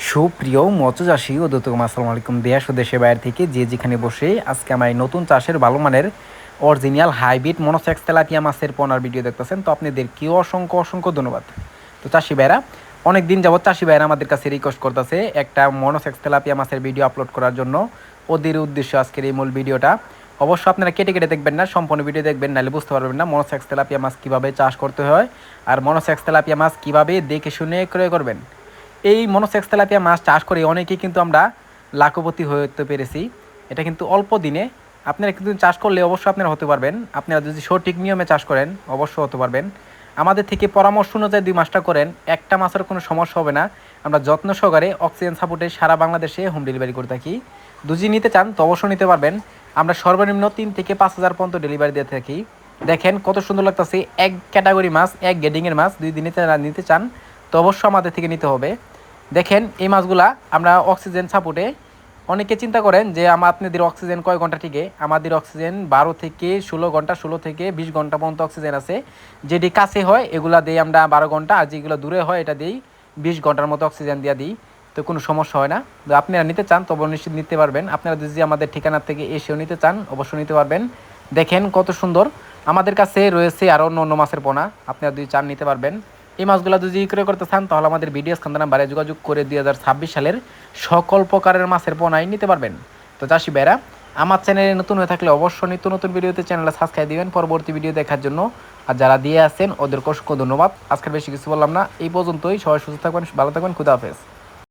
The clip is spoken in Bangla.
সুপ্রিয় মৎস্যচাষী ও দর্শক আসসালামু আলাইকুম। দেশ ও দেশের বাইরে থেকে যে যেখানে বসে আজকে আমার এই নতুন চাষের ভালো মানের অরিজিনাল হাইব্রিড মনোসেক্স তেলাপিয়া মাছের পোনার ভিডিও দেখতেছেন, তো আপনাদেরকেও অসংখ্য অসংখ্য ধন্যবাদ। তো চাষি ভাইরা অনেক দিন যাবত চাষি ভাইরা আমাদের কাছে রিকোয়েস্ট করতেছে একটা মনোসেক্স তেলাপিয়া মাছের ভিডিও আপলোড করার জন্য। ওদের উদ্দেশ্য আজকের এই মূল ভিডিওটা। অবশ্য আপনারা কেটে কেটে দেখবেন না, সম্পূর্ণ ভিডিও দেখবেন, নাহলে বুঝতে পারবেন না মনোসেক্স তেলাপিয়া মাছ কীভাবে চাষ করতে হয় আর মনোসেক্স তেলাপিয়া মাছ কীভাবে দেখে শুনে ক্রয় করবেন। এই মনোসেক্স তেলাপিয়া মাছ চাষ করে অনেকেই কিন্তু আমরা লাখপতি হতে পেরেছি। এটা কিন্তু অল্প দিনে আপনারা কিন্তু চাষ করলে অবশ্যই আপনারা হতে পারবেন। আপনারা যদি সঠিক নিয়মে চাষ করেন অবশ্যই হতে পারবেন। আমাদের থেকে পরামর্শ অনুযায়ী 2 মাসটা করেন, একটা মাছের কোনো সমস্যা হবে না। আমরা যত্ন সহকারে অক্সিজেন সাপোর্টে সারা বাংলাদেশে হোম ডেলিভারি করে থাকি। দুজি নিতে চান তো অবশ্যই নিতে পারবেন। আমরা সর্বনিম্ন 3 থেকে 5,000 পর্যন্ত ডেলিভারি দিয়ে থাকি। দেখেন কত সুন্দর লাগতেছে, এক ক্যাটাগরি মাছ, এক গ্রেডিংয়ের মাছ। 2 দিন নিতে চান তো অবশ্যই আমাদের থেকে নিতে হবে। দেখেন এই মাছগুলা আমরা অক্সিজেন সাপোর্টে, অনেকে চিন্তা করেন যে আপনাদের অক্সিজেন কয় ঘন্টা টিকে। আমাদের অক্সিজেন 12 থেকে 16 ঘন্টা, 16 থেকে 20 ঘন্টা পর্যন্ত অক্সিজেন আছে। যেটি কাছে হয় এগুলা দিই আমরা 12 ঘন্টা, আর যেগুলো দূরে হয় এটা দিই 20 ঘন্টার মতো অক্সিজেন দিয়ে দিই। তো কোনো সমস্যা হয় না। তো আপনারা নিতে চান তবে নিশ্চিত নিতে পারবেন। আপনারা যদি আমাদের ঠিকানা থেকে এসেও নিতে চান অবশ্যই নিতে পারবেন। দেখেন কত সুন্দর, আমাদের কাছে রয়েছে আরও অন্য মাছের পোনা, আপনারা যদি চান নিতে পারবেন। এই মাছগুলো যদি ক্রয় করতে চান তাহলে আমাদের ভিডিও স্ক্যান নাম্বারে যোগাযোগ করে 2026 সালের সকল প্রকারের মাছের পোনাই নিতে পারবেন। তো চাষি ভাইরা আমার চ্যানেলে নতুন হয়ে থাকলে অবশ্যই নিত্য নতুন ভিডিওতে চ্যানেলটা সাবস্ক্রাইব দিবেন পরবর্তী ভিডিও দেখার জন্য। আর যারা দিয়ে আসেন ওদেরকে অসংখ্য ধন্যবাদ। আজকের বেশি কিছু বললাম না, এই পর্যন্তই। সবাই সুস্থ থাকবেন, ভালো থাকবেন, খুদা হাফেজ।